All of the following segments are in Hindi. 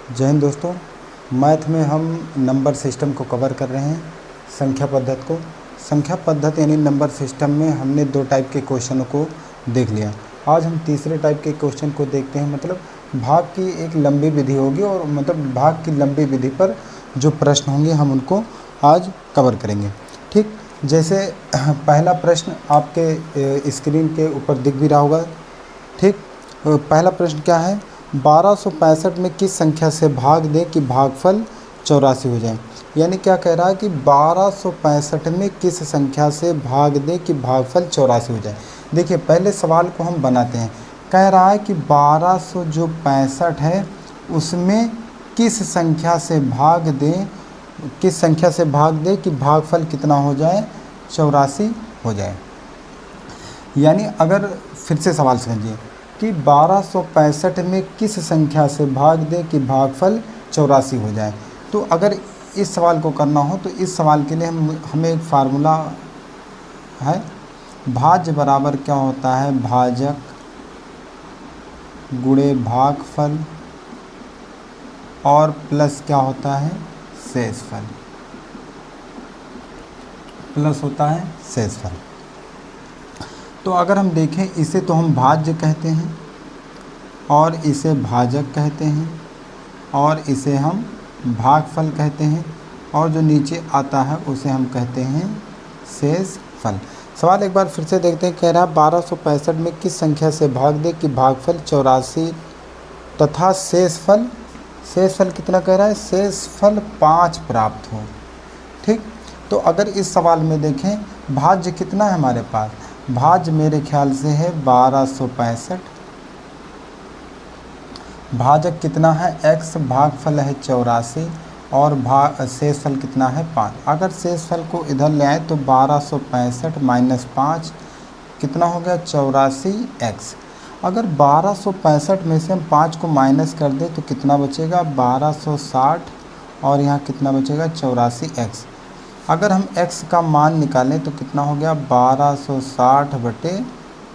जय हिंद दोस्तों। मैथ में हम नंबर सिस्टम को कवर कर रहे हैं, संख्या पद्धति को। संख्या पद्धति यानी नंबर सिस्टम में हमने दो टाइप के क्वेश्चनों को देख लिया। आज हम तीसरे टाइप के क्वेश्चन को देखते हैं। मतलब भाग की एक लंबी विधि होगी और मतलब भाग की लंबी विधि पर जो प्रश्न होंगे हम उनको आज कवर करेंगे। ठीक, जैसे पहला प्रश्न आपके स्क्रीन के ऊपर दिख भी रहा होगा। ठीक, पहला प्रश्न क्या है, 1265 में किस संख्या से भाग दें कि भागफल 84 हो जाए। यानी क्या कह रहा है कि 1265 में किस संख्या से भाग दें कि भागफल 84 हो जाए। देखिए पहले सवाल को हम बनाते हैं। कह रहा है कि 1265 है उसमें किस संख्या से भाग दें, किस संख्या से भाग दें कि भागफल कितना हो जाए, 84 हो जाए। यानी अगर फिर से सवाल समझिए कि 1265 में किस संख्या से भाग दें कि भागफल 84 हो जाए। तो अगर इस सवाल को करना हो तो इस सवाल के लिए हमें एक फार्मूला है, भाज्य बराबर क्या होता है, भाजक गुणे भागफल और प्लस क्या होता है, शेषफल, प्लस होता है शेषफल। तो अगर हम देखें इसे तो हम भाज्य कहते हैं और इसे भाजक कहते हैं और इसे हम भागफल कहते हैं और जो नीचे आता है उसे हम कहते हैं शेषफल। सवाल एक बार फिर से देखते हैं। कह रहा है 1265 में किस संख्या से भाग दे कि भागफल 84 तथा शेषफल, शेषफल कितना कह रहा है, शेषफल 5 प्राप्त हो। ठीक, तो अगर इस सवाल में देखें भाज्य कितना है हमारे पास, भाज्य मेरे ख्याल से है 1265, भाजक कितना है x, भागफल है 84 और शेषफल कितना है 5। अगर शेषफल को इधर ले आए तो 1265 माइनस 5 कितना हो गया, 84x। अगर 1265 में से हम 5 को माइनस कर दें तो कितना बचेगा, 1260 और यहाँ कितना बचेगा, 84x। अगर हम x का मान निकालें तो कितना हो गया, 1260 बटे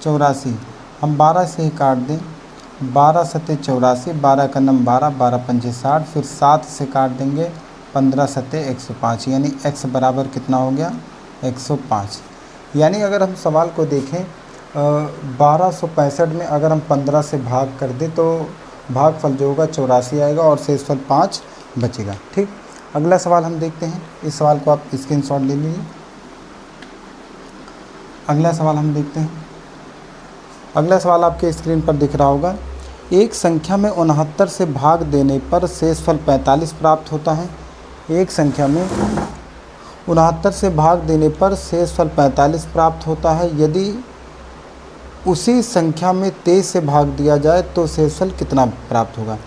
84। हम 12 से ही काट दें, 12 सत्ते 84, 12 का नम 12, 12 पंजे 60, फिर 7 से काट देंगे, 15 सत्ते 105। यानी x बराबर कितना हो गया, 105। यानी अगर हम सवाल को देखें 1265 में अगर हम 15 से भाग कर दें तो भागफल जो होगा 84 आएगा और शेषफल 5 बचेगा। ठीक, अगला सवाल हम देखते हैं। इस सवाल को आप स्क्रीनशॉट ले लीजिए। अगला सवाल हम देखते हैं। अगला सवाल आपके स्क्रीन पर दिख रहा होगा। एक संख्या में 69 से भाग देने पर शेषफल 45 प्राप्त होता है। एक संख्या में 69 से भाग देने पर शेषफल 45 प्राप्त होता है। यदि उसी संख्या में 23 से भाग दिया जाए तो शेषफल कितना प्राप्त होगा।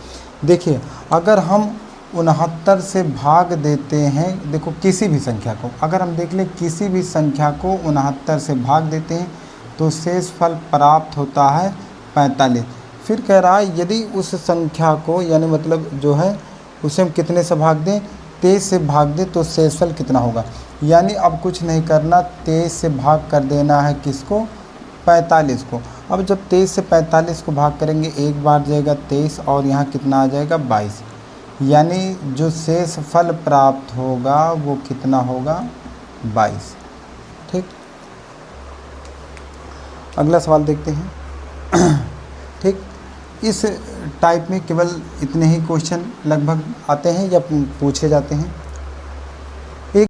देखिए अगर हम 69 से भाग देते हैं, देखो किसी भी संख्या को अगर हम देख लें, किसी भी संख्या को 69 से भाग देते हैं तो शेषफल प्राप्त होता है 45। फिर कह रहा है यदि उस संख्या को यानी मतलब जो है उसे हम कितने से भाग दें, 23 से भाग दें तो शेषफल कितना होगा। यानी अब कुछ नहीं करना, 23 से भाग कर देना है किसको, 45 को। अब जब 23 से 45 को भाग करेंगे एक बार जाएगा 23 और यहाँ कितना आ जाएगा, 22। यानी जो शेषफल प्राप्त होगा वो कितना होगा, 22। ठीक, अगला सवाल देखते हैं। ठीक, इस टाइप में केवल इतने ही क्वेश्चन लगभग आते हैं या पूछे जाते हैं।